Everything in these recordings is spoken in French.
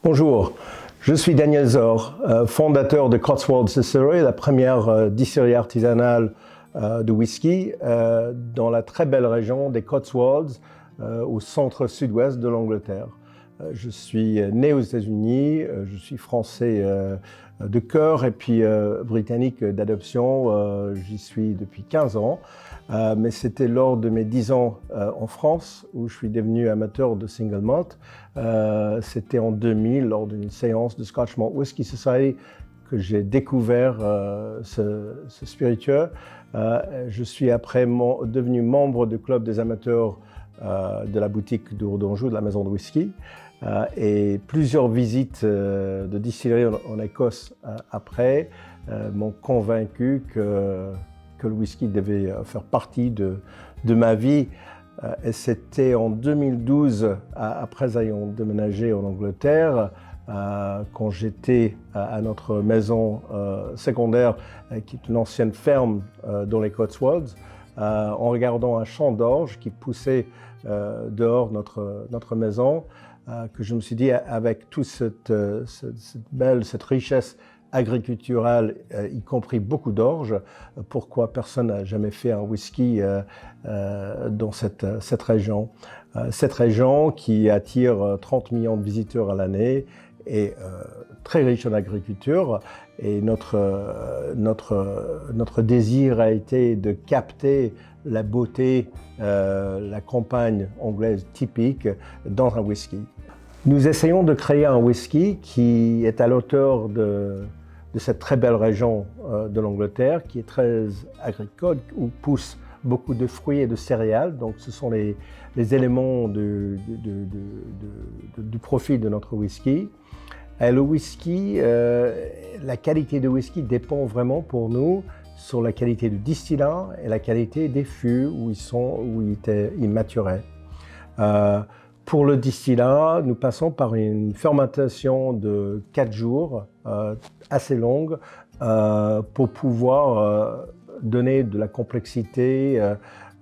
Bonjour, je suis Daniel Zor, fondateur de Cotswold Distillery, la première distillerie artisanale de whisky dans la très belle région des Cotswolds, au centre-sud-ouest de l'Angleterre. Je suis né aux États-Unis, je suis français de cœur et puis britannique d'adoption. J'y suis depuis 15 ans, mais c'était lors de mes 10 ans en France où je suis devenu amateur de single malt. C'était en 2000, lors d'une séance de Scotch Malt Whisky Society, que j'ai découvert ce spiritueux. Je suis après devenu membre du club des amateurs de la boutique d'Ourdanjou, de la maison de whisky, et plusieurs visites de distilleries en Écosse après m'ont convaincu que le whisky devait faire partie de ma vie. Et c'était en 2012, après ayant déménagé en Angleterre, quand j'étais à notre maison secondaire, qui est une ancienne ferme dans les Cotswolds, en regardant un champ d'orge qui poussait dehors notre maison, que je me suis dit, avec toute cette richesse agriculturelle, y compris beaucoup d'orge, pourquoi personne n'a jamais fait un whisky dans cette région. Cette région qui attire 30 millions de visiteurs à l'année est très riche en agriculture, et notre désir a été de capter la beauté, la campagne anglaise typique dans un whisky. Nous essayons de créer un whisky qui est à l'auteur de cette très belle région de l'Angleterre, qui est très agricole, où poussent beaucoup de fruits et de céréales. Donc ce sont les éléments du profil de notre whisky. Et le whisky, la qualité du whisky dépend vraiment pour nous sur la qualité du distillat et la qualité des fûts où ils maturaient. Pour le distillat, nous passons par une fermentation de 4 jours, assez longue, pour pouvoir donner de la complexité,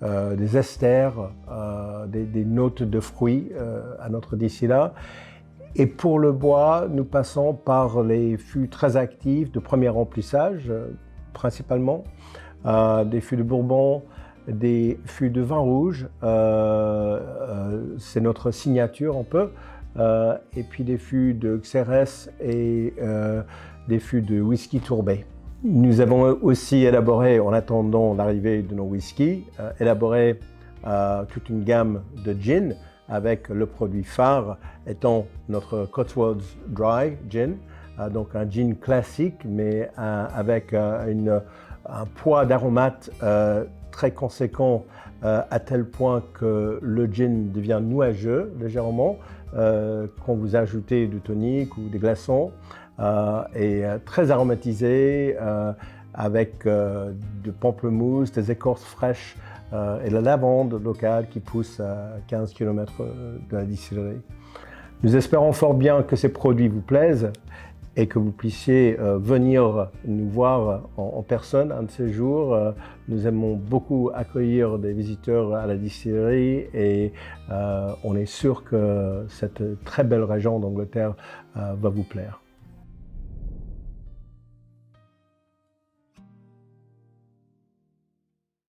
des esters, des notes de fruits à notre distillat. Et pour le bois, nous passons par les fûts très actifs de premier remplissage, principalement, des fûts de Bourbon, des fûts de vin rouge, c'est notre signature un peu, et puis des fûts de Xérès et des fûts de whisky tourbé. Nous avons aussi élaboré, en attendant l'arrivée de nos whiskies, toute une gamme de gin, avec le produit phare étant notre Cotswolds Dry Gin, donc un gin classique, mais avec un poids d'aromates très conséquent, à tel point que le gin devient nuageux légèrement quand vous ajoutez du tonic ou des glaçons, et très aromatisé avec du pamplemousse, des écorces fraîches et la lavande locale qui pousse à 15 km de la distillerie. Nous espérons fort bien que ces produits vous plaisent et que vous puissiez venir nous voir en personne un de ces jours. Nous aimons beaucoup accueillir des visiteurs à la distillerie, et on est sûr que cette très belle région d'Angleterre va vous plaire.